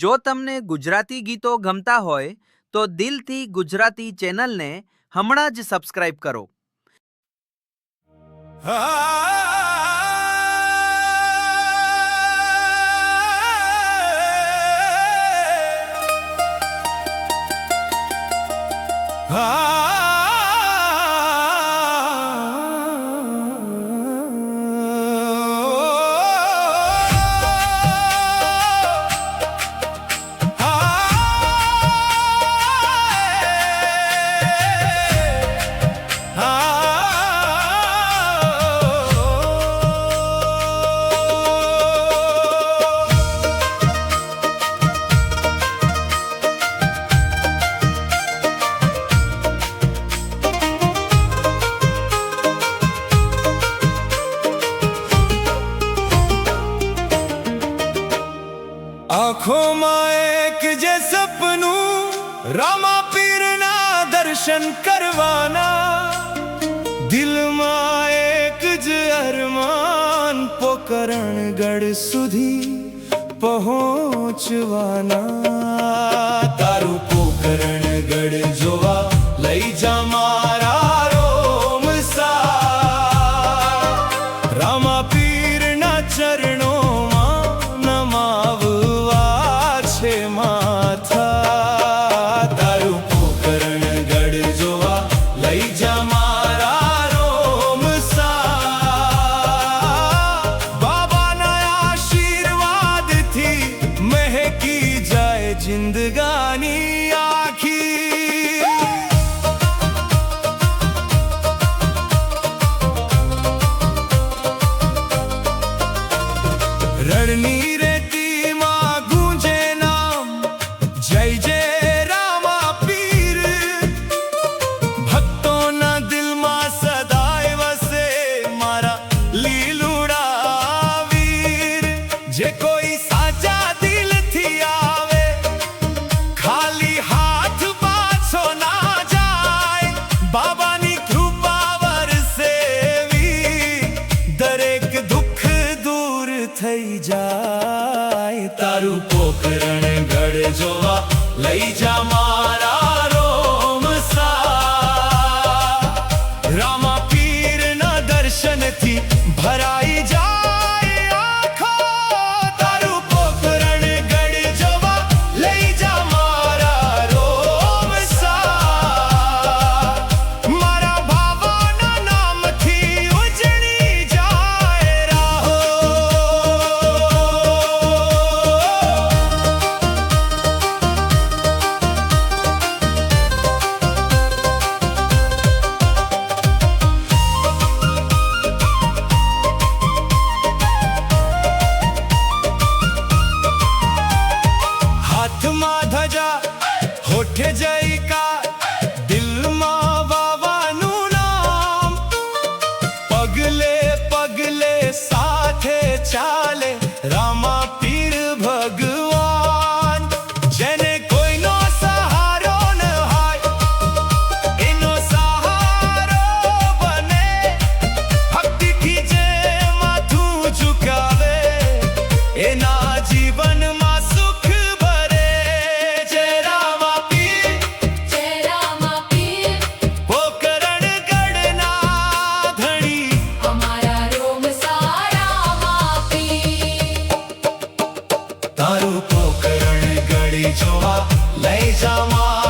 જો તમને ગુજરાતી ગીતો ગમતા હોય તો દિલથી ગુજરાતી ચેનલને હમણાં જ સબસ્ક્રાઇબ કરો. આંખોમાં એક જે સપનું રામા પીરના દર્શન કરવાના, દિલમાં એક જ અરમાન પોકરણગઢ સુધી પહોંચવાના. તારું પોકરણગઢ જોવા લઈ જા મારા રોમ સા, રામા પીરના ચરણો જિંદગાની આખી. રણની રેતીમાં ગુંજે નામ જય જય રામા પીર, ભક્તોના દિલમાં સદાય વસે મારા લીલુડા વીર. જે કોઈ સાચા દિલથી આવે ખાલી હાથ પાછો ના જાય, બાબાની કૃપા વરસેવી દરેક દુઃખ દૂર થઈ જાય. તારું પોકરણગઢ જોવા લઈ જા મારા રોમ સા, રામા પીરના દર્શનથી ભરાઈ જાય આંખો. તારું પોકરણગઢ જોવા લઈ જા મારા રોમ સા, મારા ભાવના નામથી ઉજળી જાય રાહો. હાથમાં ધજા હોઠે જયકાર, દિલમાં બાબાનું નામ, પગલે પગલે સાથે ચાલે રામા પીર ભગવાન. જેને કોઈનો સહારો ન હોય એનો સહારો બને, ભક્તિથી જે માથું ઝુકાવે એના જીવનમાં સુખ ભરે. જય રામા પીર, જય રામા પીર, પોકરણગઢના ધણી અમારા રોમ સા રામા પીર. તારું પોકરણગઢ જોવા લઈ જા મારા